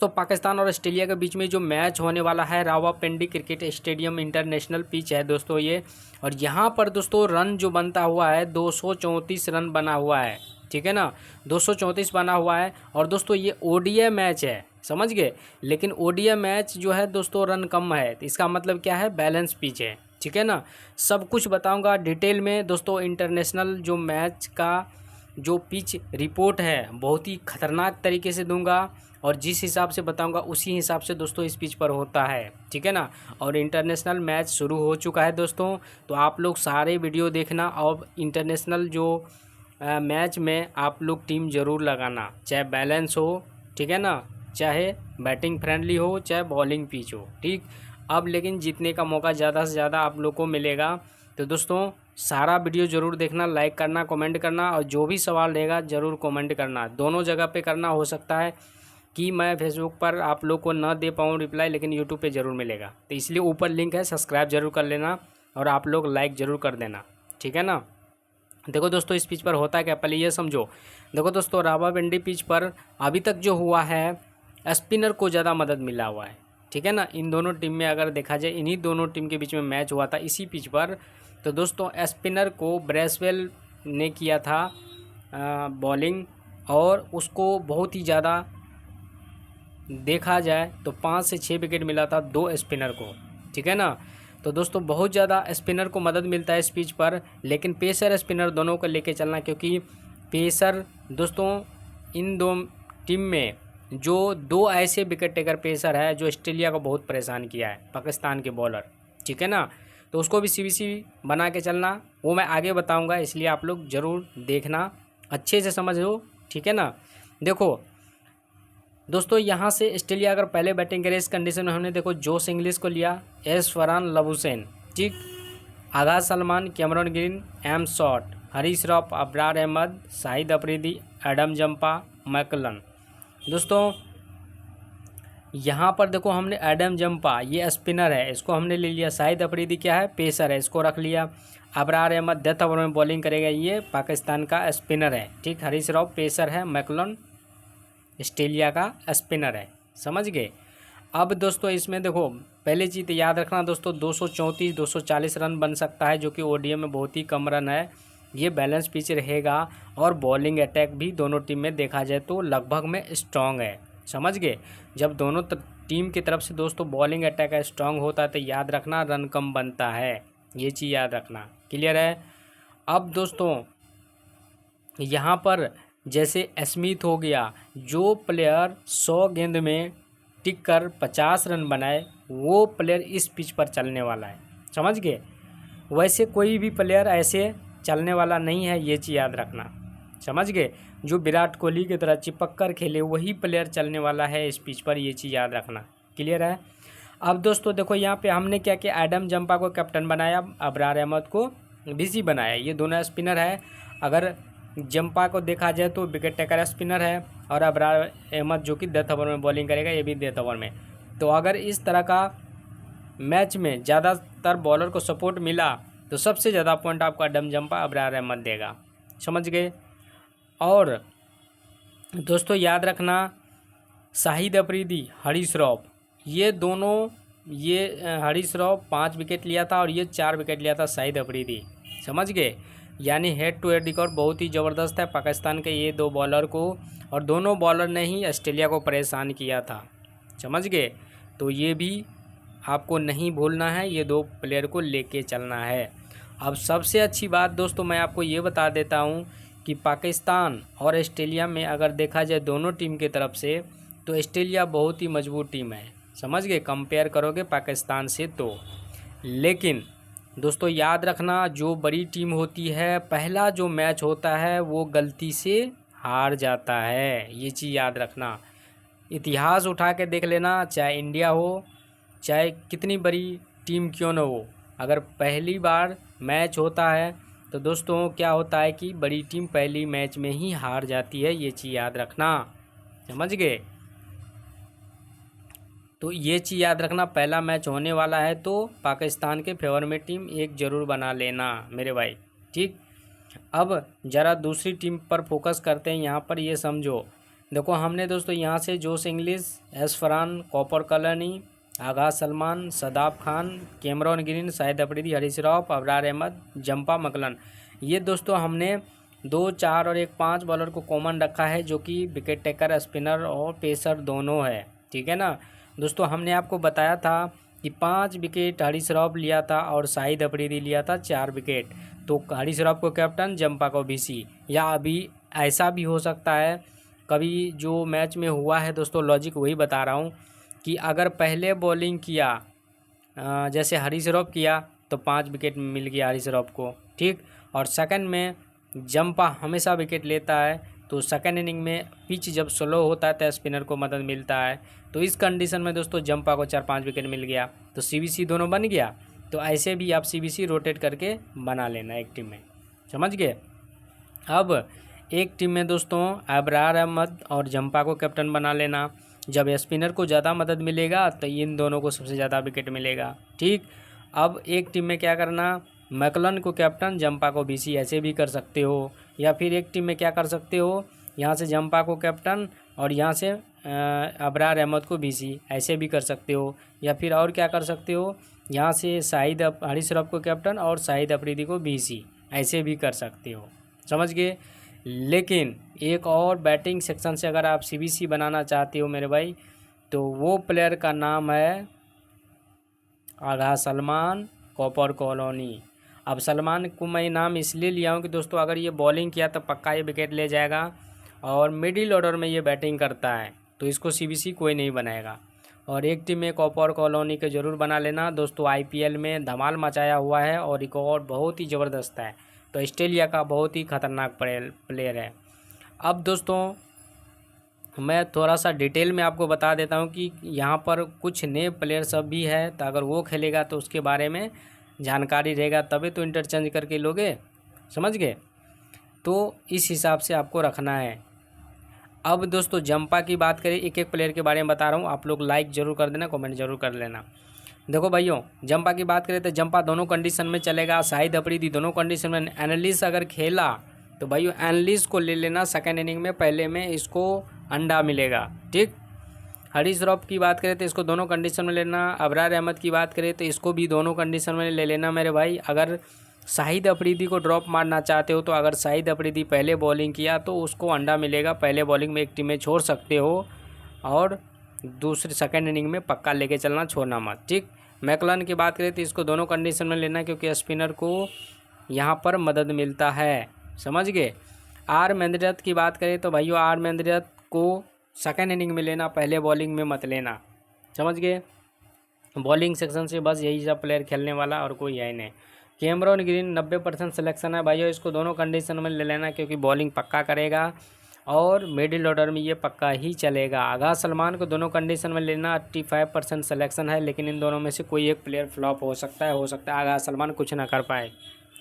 तो पाकिस्तान और ऑस्ट्रेलिया के बीच में जो मैच होने वाला है Rawalpindi cricket stadium international pitch है दोस्तों ये। और यहाँ पर दोस्तों रन जो बनता हुआ है 234 रन बना हुआ है, ठीक है ना, 234 बना हुआ है। और दोस्तों ये ओडीआई मैच है, समझ गए। लेकिन ओडीआई मैच जो है दोस्तों रन कम है, तो इसका मतलब क्या है, बैलेंस पिच है, ठीक है ना। सब कुछ बताऊंगा डिटेल में दोस्तों। इंटरनेशनल जो मैच का जो पिच रिपोर्ट है बहुत ही खतरनाक तरीके से दूंगा, और जिस हिसाब से बताऊंगा उसी हिसाब से दोस्तों इस पिच पर होता है, ठीक है ना। और इंटरनेशनल मैच शुरू हो चुका है दोस्तों, तो आप लोग सारे वीडियो देखना। और इंटरनेशनल जो मैच में आप लोग टीम ज़रूर लगाना, चाहे बैलेंस हो, ठीक है ना, चाहे बैटिंग फ्रेंडली हो, चाहे बॉलिंग पिच हो, ठीक। अब लेकिन जीतने का मौका ज़्यादा से ज़्यादा आप लोग को मिलेगा। तो दोस्तों सारा वीडियो ज़रूर देखना, लाइक करना, कमेंट करना, और जो भी सवाल रहेगा ज़रूर कमेंट करना। दोनों जगह पे करना, हो सकता है कि मैं फेसबुक पर आप लोग को न दे पाऊँ रिप्लाई, लेकिन यूट्यूब पे ज़रूर मिलेगा। तो इसलिए ऊपर लिंक है, सब्सक्राइब जरूर कर लेना, और आप लोग लाइक ज़रूर कर देना, ठीक है ना। देखो दोस्तों इस पिच पर होता क्या, पहले ये समझो। देखो दोस्तों रावलपिंडी पिच पर अभी तक जो हुआ है, स्पिनर को ज़्यादा मदद मिला हुआ है, ठीक है ना। इन दोनों टीम में अगर देखा जाए, इन्हीं दोनों टीम के बीच में मैच हुआ था इसी पिच पर। तो दोस्तों स्पिनर को ब्रेसवेल ने किया था बॉलिंग, और उसको बहुत ही ज़्यादा देखा जाए तो 5 से 6 विकेट मिला था 2 स्पिनर को, ठीक है ना। तो दोस्तों बहुत ज़्यादा स्पिनर को मदद मिलता है इस पिच पर, लेकिन पेसर स्पिनर दोनों को लेके चलना, क्योंकि पेसर दोस्तों इन दो टीम में जो 2 ऐसे विकेट टेकर पेसर है जो ऑस्ट्रेलिया को बहुत परेशान किया है, पाकिस्तान के बॉलर, ठीक है ना। तो उसको भी सीबीसी बना के चलना, वो मैं आगे बताऊंगा, इसलिए आप लोग ज़रूर देखना, अच्छे से समझो, ठीक है ना। देखो दोस्तों यहाँ से ऑस्ट्रेलिया अगर पहले बैटिंग करे इस कंडीशन में, हमने देखो जोश इंग्लिश को लिया, एस फरहान लबुसैन, ठीक, आगाज Salman, Cameron Green, M Short, Haris Rauf, Abrar Ahmed, Shahid Afridi, Adam Zampa, मैकलन। दोस्तों यहाँ पर देखो हमने एडम जंपा, ये स्पिनर है, इसको हमने ले लिया। शाहिद अफरीदी क्या है, पेसर है, इसको रख लिया। अबरार अहमद डेथ ओवर में बॉलिंग करेगा, ये पाकिस्तान का स्पिनर है, ठीक। हरीश रॉफ पेसर है, मैकलन ऑस्ट्रेलिया का स्पिनर है, समझ गए। अब दोस्तों इसमें देखो पहले चीज़ याद रखना दोस्तों, 234 240 रन बन सकता है, जो कि ओडीआई में बहुत ही कम रन है। ये बैलेंस पिच रहेगा, और बॉलिंग अटैक भी दोनों टीम में देखा जाए तो लगभग में स्ट्रॉन्ग है, समझ गए। जब दोनों टीम की तरफ से दोस्तों बॉलिंग अटैक स्ट्रॉन्ग होता है तो याद रखना रन कम बनता है, ये चीज़ याद रखना, क्लियर है। अब दोस्तों यहाँ पर जैसे स्मिथ हो गया, जो प्लेयर 100 गेंद में टिक कर 50 रन बनाए, वो प्लेयर इस पिच पर चलने वाला है, समझ गए। वैसे कोई भी प्लेयर ऐसे चलने वाला नहीं है, ये चीज़ याद रखना, समझ गए। जो विराट कोहली की तरह चिपक कर खेले वही प्लेयर चलने वाला है इस पिच पर, ये चीज़ याद रखना, क्लियर है। अब दोस्तों देखो यहाँ पे हमने क्या किया, एडम जंपा को कैप्टन बनाया, अबरार अहमद को बीसी बनाया, ये दोनों स्पिनर है। अगर जंपा को देखा जाए तो विकेट टेकर स्पिनर है, और अबरार अहमद जो कि डेथ ओवर में बॉलिंग करेगा, ये भी डेथ ओवर में। तो अगर इस तरह का मैच में ज़्यादातर बॉलर को सपोर्ट मिला तो सबसे ज़्यादा पॉइंट आपको एडम जंपा अबरार अहमद देगा, समझ गए। और दोस्तों याद रखना शाहिद अफरीदी, हरीश रॉफ, ये दोनों, ये हरीश रॉफ 5 विकेट लिया था और ये 4 विकेट लिया था शाहिद अफरीदी, समझ गए। यानी हेड टू हेड रिकॉर्ड बहुत ही ज़बरदस्त है पाकिस्तान के ये 2 बॉलर को, और दोनों बॉलर ने ही ऑस्ट्रेलिया को परेशान किया था, समझ गए। तो ये भी आपको नहीं भूलना है, ये 2 प्लेयर को लेके चलना है। अब सबसे अच्छी बात दोस्तों मैं आपको ये बता देता हूँ कि पाकिस्तान और ऑस्ट्रेलिया में अगर देखा जाए दोनों टीम की तरफ से, तो ऑस्ट्रेलिया बहुत ही मजबूत टीम है, समझ गए, कंपेयर करोगे पाकिस्तान से तो। लेकिन दोस्तों याद रखना जो बड़ी टीम होती है, पहला जो मैच होता है वो गलती से हार जाता है, ये चीज़ याद रखना। इतिहास उठा के देख लेना, चाहे इंडिया हो, चाहे कितनी बड़ी टीम क्यों न हो, अगर पहली बार मैच होता है तो दोस्तों क्या होता है कि बड़ी टीम पहली मैच में ही हार जाती है, ये चीज़ याद रखना, समझ गए। तो ये चीज़ याद रखना, पहला मैच होने वाला है तो पाकिस्तान के फेवर में टीम एक ज़रूर बना लेना मेरे भाई, ठीक। अब ज़रा दूसरी टीम पर फोकस करते हैं। यहाँ पर ये समझो देखो हमने दोस्तों यहाँ से जोश इंग्लिश, एस फरहान, कॉपर कॉलोनी, आगाज Salman, Shadab Khan, Cameron Green, Shahid Afridi, Haris Rauf, Abrar Ahmed, Zampa मकलन, ये दोस्तों हमने 2, 4 और 1, 5 बॉलर को कॉमन रखा है, जो कि विकेट टेकर, स्पिनर और पेसर दोनों है। ठीक है ना दोस्तों, हमने आपको बताया था कि 5 विकेट हरीश रॉफ लिया था और शाहिद अफरीदी लिया था 4 विकेट। तो हरीश रॉफ को कैप्टन, जंपा को बीसी। या अभी ऐसा भी हो सकता है कभी, जो मैच में हुआ है दोस्तों, लॉजिक वही बता रहा हूँ कि अगर पहले बॉलिंग किया जैसे हरीश रॉफ किया तो 5 विकेट मिल गया हरीश रॉफ को, ठीक। और सेकंड में जंपा हमेशा विकेट लेता है, तो सेकंड इनिंग में पिच जब स्लो होता है तो स्पिनर को मदद मिलता है। तो इस कंडीशन में दोस्तों जंपा को 4-5 विकेट मिल गया, तो सीबीसी दोनों बन गया। तो ऐसे भी आप सीबीसी रोटेट करके बना लेना एक टीम में, समझ गए। अब एक टीम में दोस्तों अबरार अहमद और जंपा को कैप्टन बना लेना। जब स्पिनर को ज़्यादा मदद मिलेगा तो इन दोनों को सबसे ज़्यादा विकेट मिलेगा, ठीक। अब एक टीम में क्या करना, मैकलन को कैप्टन, जंपा को बीसी, ऐसे भी कर सकते हो। या फिर एक टीम में क्या कर सकते हो, यहाँ से जंपा को कैप्टन और यहाँ से अबरार अहमद को बीसी, ऐसे भी कर सकते हो। या फिर और क्या कर सकते हो, यहाँ से हरीश रॉफ को कैप्टन और शाहिद अफरीदी को बीसी, ऐसे भी कर सकते हो, समझ गए। लेकिन एक और बैटिंग सेक्शन से अगर आप सीबीसी बनाना चाहते हो मेरे भाई, तो वो प्लेयर का नाम है आगाह सलमान, कॉपर कॉलोनी। अब सलमान को मैं नाम इसलिए लिया हूँ कि दोस्तों अगर ये बॉलिंग किया तो पक्का ये विकेट ले जाएगा, और मिडिल ऑर्डर में ये बैटिंग करता है, तो इसको सीबीसी कोई नहीं बनाएगा। और एक टीम में कॉपर कॉलोनी के ज़रूर बना लेना दोस्तों, आईपीएल में धमाल मचाया हुआ है और रिकॉर्ड बहुत ही ज़बरदस्त है, तो ऑस्ट्रेलिया का बहुत ही खतरनाक प्लेयर है। अब दोस्तों मैं थोड़ा सा डिटेल में आपको बता देता हूँ कि यहाँ पर कुछ नए प्लेयर सब भी है, तो अगर वो खेलेगा तो उसके बारे में जानकारी रहेगा, तभी तो इंटरचेंज करके लोगे, समझ गए। तो इस हिसाब से आपको रखना है। अब दोस्तों जंपा की बात करें, एक एक प्लेयर के बारे में बता रहा हूँ, आप लोग लाइक ज़रूर कर देना, कमेंट जरूर कर लेना। देखो भाइयों, जंपा की बात करें तो जंपा दोनों कंडीशन में चलेगा, शाहिद अफरीदी दोनों कंडीशन में। एनालिस्ट अगर खेला तो भाइयों एनालिस्ट को ले लेना, सेकेंड इनिंग में पहले में इसको अंडा मिलेगा, ठीक। हरीश रॉफ की बात करें तो इसको दोनों कंडीशन में लेना। अबरार अहमद की बात करें तो इसको भी दोनों कंडीशन में ले लेना मेरे भाई। अगर शाहिद अफरीदी को ड्रॉप मारना चाहते हो तो अगर शाहिद अफरीदी पहले बॉलिंग किया तो उसको अंडा मिलेगा, पहले बॉलिंग में एक टीम में छोड़ सकते हो, और दूसरे सेकंड इनिंग में पक्का लेके चलना, छोड़ना मत, ठीक। मैकलन की बात करें तो इसको दोनों कंडीशन में लेना, क्योंकि स्पिनर को यहाँ पर मदद मिलता है, समझ गए। आर महेंद्रनाथ की बात करें तो भाइयों आर महेंद्रनाथ को सेकंड इनिंग में लेना, पहले बॉलिंग में मत लेना, समझ गए। बॉलिंग सेक्शन से बस यही सब प्लेयर खेलने वाला और कोई है नहीं। कैमरॉन ग्रीन 90% सिलेक्शन है भाइयों, इसको दोनों कंडीशन में ले लेना, क्योंकि बॉलिंग पक्का करेगा और मिडिल ऑर्डर में ये पक्का ही चलेगा। आगाह सलमान को दोनों कंडीशन में लेना, 85% सिलेक्शन है, लेकिन इन दोनों में से कोई एक प्लेयर फ्लॉप हो सकता है आगाह सलमान कुछ ना कर पाए,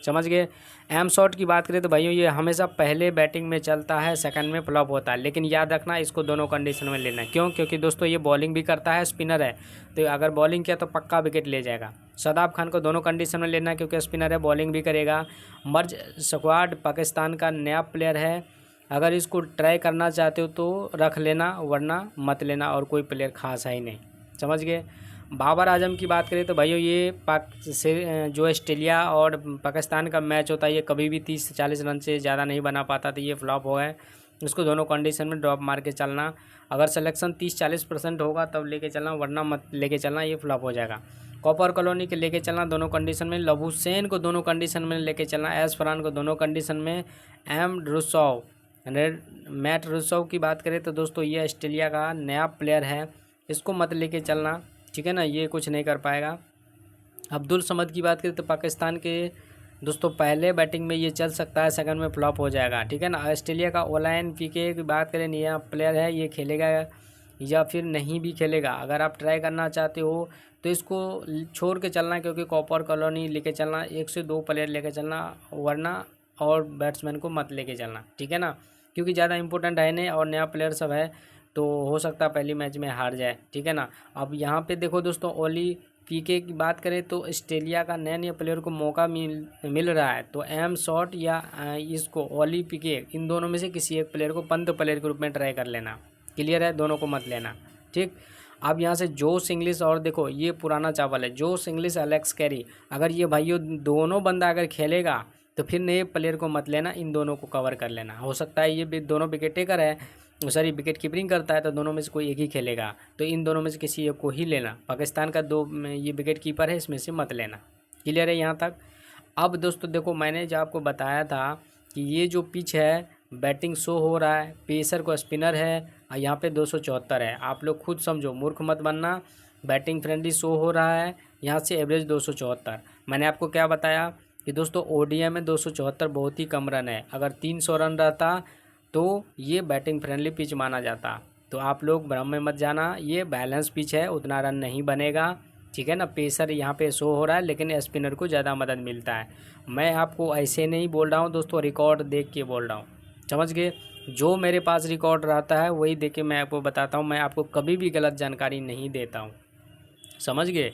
समझ गए। एम शॉट की बात करें तो भाइयों ये हमेशा पहले बैटिंग में चलता है, सेकंड में फ्लॉप होता है, लेकिन याद रखना इसको दोनों कंडीशन में लेना है। क्यों? क्योंकि दोस्तों ये बॉलिंग भी करता है, स्पिनर है, तो अगर बॉलिंग किया तो पक्का विकेट ले जाएगा। सदाब खान को दोनों कंडीशन में लेना, क्योंकि स्पिनर है, बॉलिंग भी करेगा। मर्ज स्क्वाड पाकिस्तान का नया प्लेयर है, अगर इसको ट्राई करना चाहते हो तो रख लेना, वरना मत लेना, और कोई प्लेयर खास है ही नहीं, समझ गए। बाबर आजम की बात करें तो भाइयों ये पाक से जो ऑस्ट्रेलिया और पाकिस्तान का मैच होता है, ये कभी भी 30 से 40 रन से ज़्यादा नहीं बना पाता, तो ये फ्लॉप हो है। इसको दोनों कंडीशन में ड्रॉप मार के चलना, अगर सिलेक्शन 30-40% होगा तब लेके चलना, वरना मत लेके चलना, ये फ्लॉप हो जाएगा। कॉपर कॉलोनी के लेके चलना दोनों कंडीशन में। लबुसैन को दोनों कंडीशन में लेके चलना। एस फरहान को दोनों कंडीशन में। एम रुसोव मैट रुसोव की बात करें तो दोस्तों ये ऑस्ट्रेलिया का नया प्लेयर है, इसको मत लेके चलना, ठीक है ना, ये कुछ नहीं कर पाएगा। अब्दुल समद की बात करें तो पाकिस्तान के दोस्तों पहले बैटिंग में ये चल सकता है, सेकंड में फ्लॉप हो जाएगा, ठीक है ना। ऑस्ट्रेलिया का ओलायन पीके की बात करें, नया प्लेयर है, ये खेलेगा या फिर नहीं भी खेलेगा, अगर आप ट्राई करना चाहते हो तो इसको छोड़ के चलना, क्योंकि कॉपर कॉलोनी लेके चलना, 1 से 2 प्लेयर लेके चलना, वरना और बैट्समैन को मत लेके चलना, ठीक है ना, क्योंकि ज़्यादा इंपॉर्टेंट है नहीं और नया प्लेयर सब है, तो हो सकता है पहली मैच में हार जाए, ठीक है ना। अब यहाँ पे देखो दोस्तों, ओली पीके की बात करें तो ऑस्ट्रेलिया का नए नए प्लेयर को मौका मिल रहा है, तो एम शॉट या इसको ओली पीके, इन दोनों में से किसी एक प्लेयर को पंत प्लेयर के रूप में ट्राई कर लेना। क्लियर है, दोनों को मत लेना। ठीक, अब यहाँ से जोश इंग्लिश और देखो ये पुराना चावल है, जोश इंग्लिश एलेक्स कैरी, अगर ये भाइयों दोनों बंदा अगर खेलेगा तो फिर नए प्लेयर को मत लेना, इन दोनों को कवर कर लेना। हो सकता है ये भी दोनों विकेट टेकर है, सॉरी विकेट कीपिंग करता है, तो दोनों में से कोई एक ही खेलेगा, तो इन दोनों में से किसी एक को ही लेना। पाकिस्तान का 2 ये विकेट कीपर है, इसमें से मत लेना। क्लियर है यहाँ तक। अब दोस्तों देखो मैंने जो आपको बताया था कि ये जो पिच है बैटिंग शो हो रहा है, पेसर को स्पिनर है और यहाँ पे 274 है। आप लोग खुद समझो, मूर्ख मत बनना। बैटिंग फ्रेंडली शो हो रहा है, यहाँ से एवरेज 274। मैंने आपको क्या बताया कि दोस्तों ओडीआई में 274 बहुत ही कम रन है, अगर 300 रन रहता तो ये बैटिंग फ्रेंडली पिच माना जाता। तो आप लोग भ्रम में मत जाना, ये बैलेंस पिच है, उतना रन नहीं बनेगा। ठीक है ना, पेसर यहाँ पे शो हो रहा है लेकिन स्पिनर को ज़्यादा मदद मिलता है। मैं आपको ऐसे नहीं बोल रहा हूँ दोस्तों, रिकॉर्ड देख के बोल रहा हूँ, समझ गए। जो मेरे पास रिकॉर्ड रहता है वही देख के मैं आपको बताता हूँ, मैं आपको कभी भी गलत जानकारी नहीं देता हूँ, समझ गए।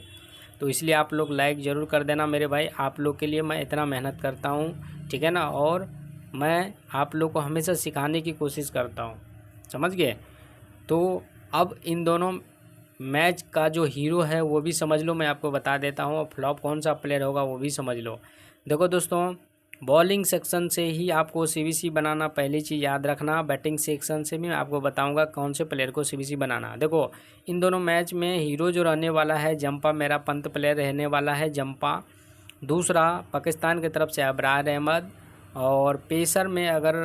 तो इसलिए आप लोग लाइक ज़रूर कर देना मेरे भाई, आप लोग के लिए मैं इतना मेहनत करता हूँ, ठीक है ना, और मैं आप लोग को हमेशा सिखाने की कोशिश करता हूँ, समझ गए। तो अब इन दोनों मैच का जो हीरो है वो भी समझ लो, मैं आपको बता देता हूँ, और फ्लॉप कौन सा प्लेयर होगा वो भी समझ लो। देखो दोस्तों, बॉलिंग सेक्शन से ही आपको सीबीसी बनाना, पहली चीज़ याद रखना। बैटिंग सेक्शन से भी मैं आपको बताऊंगा कौन से प्लेयर को सीबीसी बनाना। देखो इन दोनों मैच में हीरो जो रहने वाला है जंपा, मेरा पंत प्लेयर रहने वाला है जंपा। दूसरा पाकिस्तान की तरफ से अबरार अहमद, और पेसर में अगर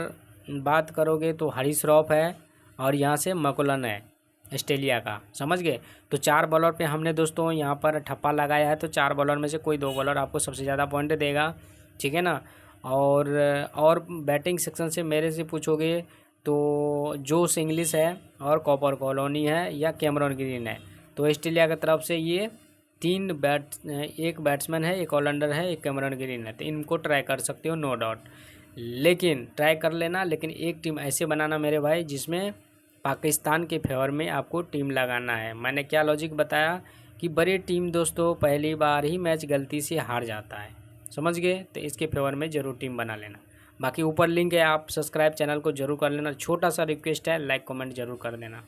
बात करोगे तो हारिस रऊफ है, और यहाँ से मकुलन है ऑस्ट्रेलिया का, समझ गए। तो 4 बॉलर पे हमने दोस्तों यहाँ पर ठप्पा लगाया है, तो 4 बॉलर में से कोई 2 बॉलर आपको सबसे ज़्यादा पॉइंट देगा, ठीक है ना। और बैटिंग सेक्शन से मेरे से पूछोगे तो जोश इंग्लिश है, और कॉपर कॉलोनी है, या कैमरन ग्रीन है। तो ऑस्ट्रेलिया की तरफ से ये 3 एक बैट्समैन है, एक ऑलराउंडर है, एक कैमरन ग्रीन है, तो इनको ट्राई कर सकते हो, नो डाउट। लेकिन ट्राई कर लेना, लेकिन एक टीम ऐसे बनाना मेरे भाई जिसमें पाकिस्तान के फेवर में आपको टीम लगाना है। मैंने क्या लॉजिक बताया कि बड़ी टीम दोस्तों पहली बार ही मैच गलती से हार जाता है, समझ गए। तो इसके फेवर में ज़रूर टीम बना लेना। बाकी ऊपर लिंक है, आप सब्सक्राइब चैनल को जरूर कर लेना। छोटा सा रिक्वेस्ट है, लाइक कमेंट जरूर कर देना।